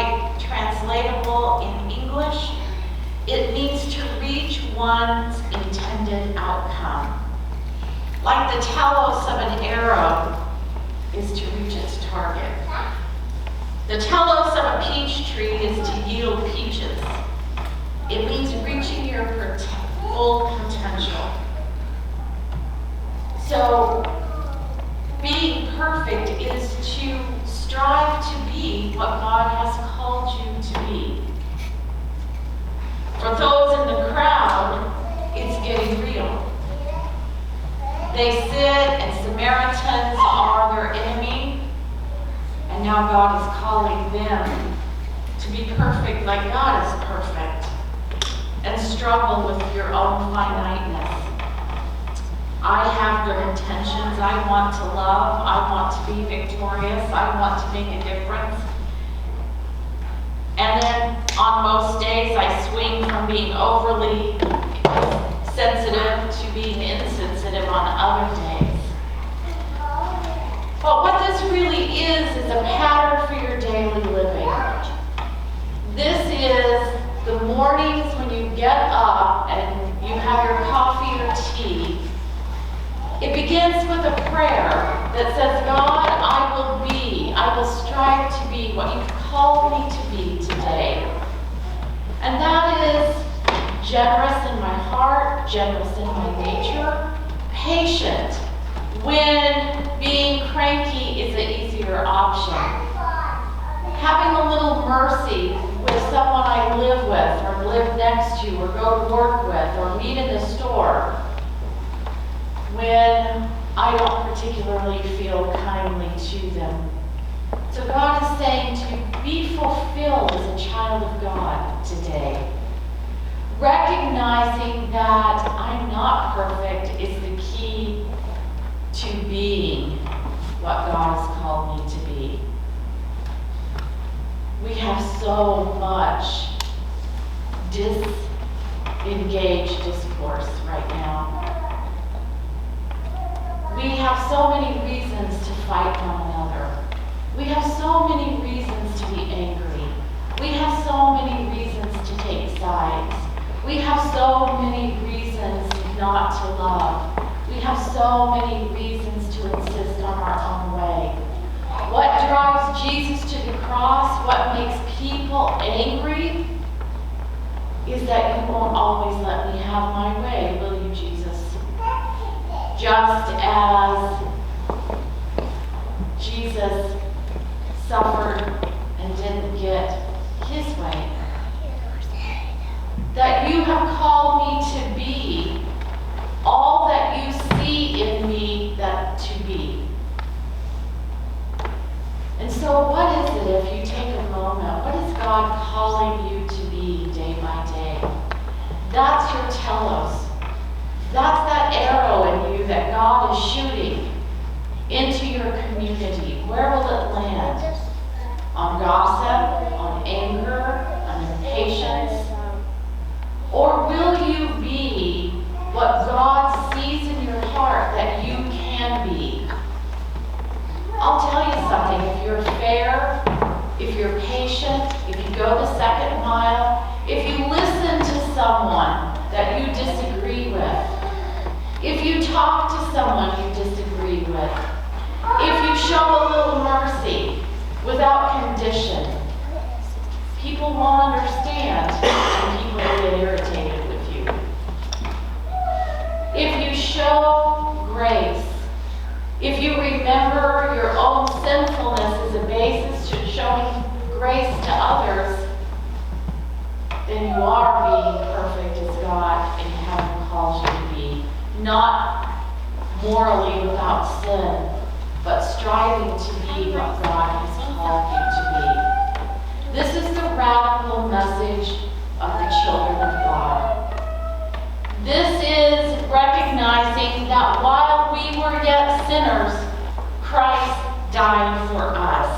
quite translatable in English. It means to reach one's intended outcome. Like the telos of an arrow is to reach its target. The telos of a peach tree is to yield peaches. It means reaching your full potential. So, being perfect is to strive to be what God has called you to be. For those in the crowd, it's getting real. They sit and Samaritans are their enemy, and now God is calling them to be perfect like God is perfect and struggle with your own finiteness. I have good intentions. I want to love. I want to be victorious. I want to make a difference. And then on most days, I swing from being overly sensitive to being insensitive on other days. But what this really is a pattern for your daily living. This is the mornings when you get up and you have your coffee or tea. It begins with a prayer that says, God, I will strive to be what you've called me to be today. And that is generous in my heart, generous in my nature, patient when being cranky is an easier option. Having a little mercy with someone I live with or live next to or go to work with or meet in the store when I don't particularly feel kindly to them. So God is saying to be fulfilled as a child of God today. Recognizing that I'm not perfect is the key to being what God has called me to be. We have so much disengaged discourse right now. We have so many reasons to fight one another. We have so many reasons to be angry. We have so many reasons to take sides. We have so many reasons not to love. We have so many reasons to insist on our own way. What drives Jesus to the cross, what makes people angry, is that you won't always let me have my way, will you, Jesus? Just as Jesus suffered and didn't get his way. That you have called me to be all that you see in me that to be. And so what is it if you take a moment? What is God calling you to be day by day? That's your telos. That's that arrow in you that God is shooting into your community. Where will it land? On gossip, on anger, on impatience? Or will you be what God sees in your heart that you can be? I'll tell you something. If you're fair, if you're patient, if you go the second mile, if you listen to someone that you disagree with, if you talk to someone you disagree with, if you show a little mercy without condition, people won't understand and people will get irritated with you. If you show grace, if you remember your own sinfulness as a basis to showing grace to others, then you are being perfect as God in heaven calls you to be. Not morally without sin, but striving to be what God has called you to be. This is the radical message of the children of God. This is recognizing that while we were yet sinners, Christ died for us.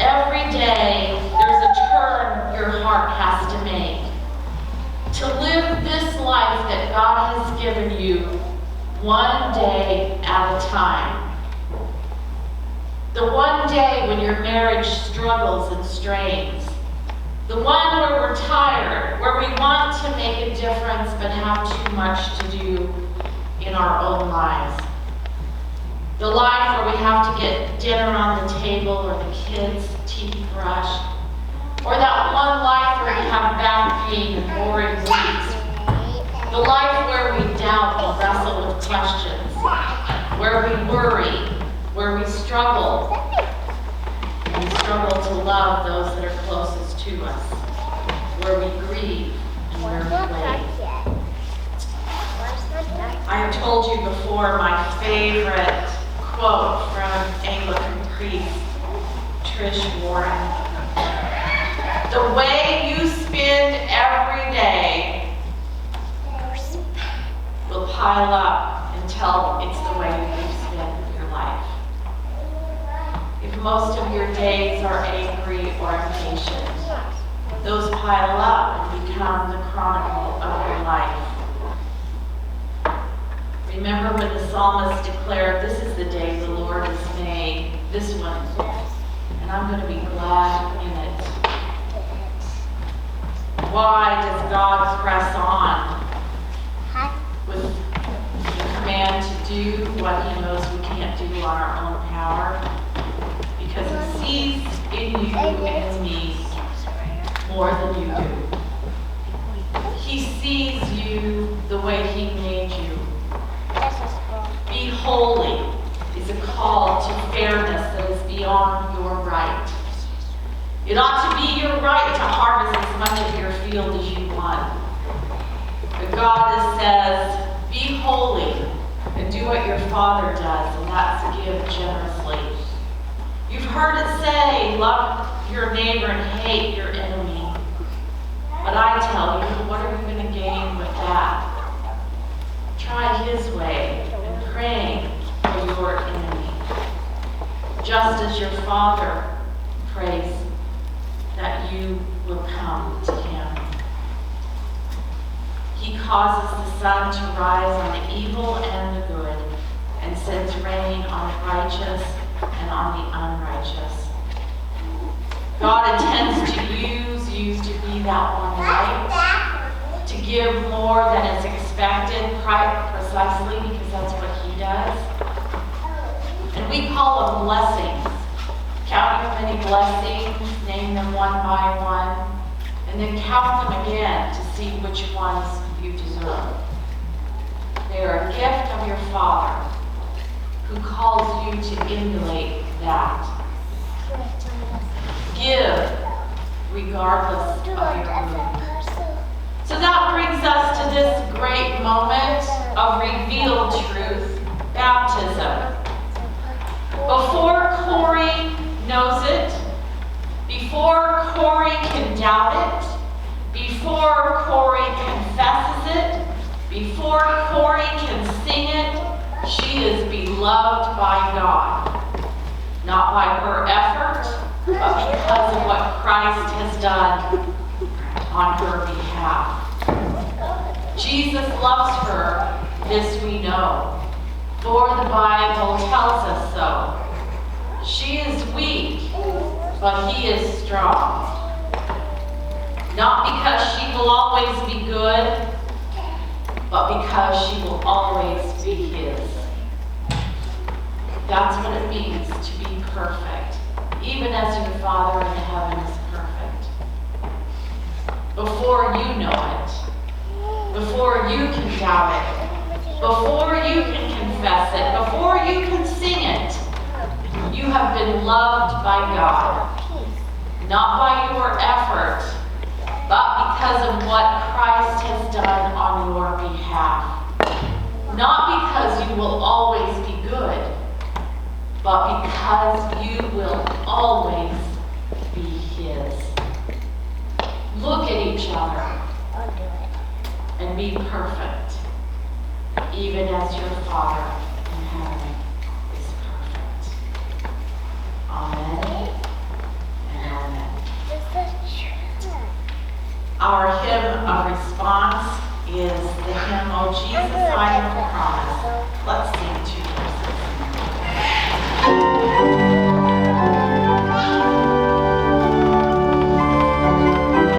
Every day, there's a turn your heart has to make to live this life that God has given you one day at a time. The one day when your marriage struggles and strains. The one where we're tired, where we want to make a difference but have too much to do in our own lives. The life where we have to get dinner on the table or the kids' teeth brushed. Or that one life where we have back pain and boring weeks. The life where we doubt and wrestle with questions. Where we worry. Where we struggle. And we struggle to love those that are closest to us. Where we grieve and where we wait. I have told you before my favorite quote from Anglican priest Trish Warren. The way you spend every day will pile up until it's the way you spend your life. If most of your days are angry or impatient, those pile up and become the chronicle of your life. Remember when the psalmist declared, "This is the day the Lord has made, this one, and I'm going to be glad in it." Why does God press on with the command to do what he knows we can't do on our own power? Because he sees in you and in me more than you do. He sees you the way he made you. Be holy is a call to fairness that is beyond your right. It ought to be your right to harvest as much of your field as you want. But God says, be holy and do what your Father does, and that's give generously. You've heard it say, love your neighbor and hate your enemy. But I tell you, what are you going to gain with that? Try his way and pray for your enemy. Just as your Father prays that you will come to him. He causes the sun to rise on the evil and the good, and sends rain on the righteous and on the unrighteous. God intends to use you to be that one light, to give more than is expected, precisely because that's what he does. And we call them blessings. Count your many blessings, name them one by one, and then count them again to see which ones you deserve. They are a gift of your Father, who calls you to emulate that. Give regardless of your mood. So that brings us to this great moment of revealed truth, baptism. Before Corey knows it, before Corey can doubt it, before Corey confesses it, before Corey can sing it, she is beloved by God. Not by her effort, but because of what Christ has done on her behalf. Jesus loves her, this we know, for the Bible tells us so. She is weak, but he is strong. Not because she will always be good, but because she will always be his. That's what it means to be perfect, even as your Father in heaven is perfect. Before you know it, before you can doubt it, before you can confess it, before you can sing it, you have been loved by God. Not by your effort, but because of what Christ has done on your behalf. Not because you will always be good, but because you will always be his. Look at each other and be perfect, even as your Father in heaven is perfect. Amen and amen. Our hymn of response is the hymn, "O Jesus, I Have a Promise." Let's sing two verses.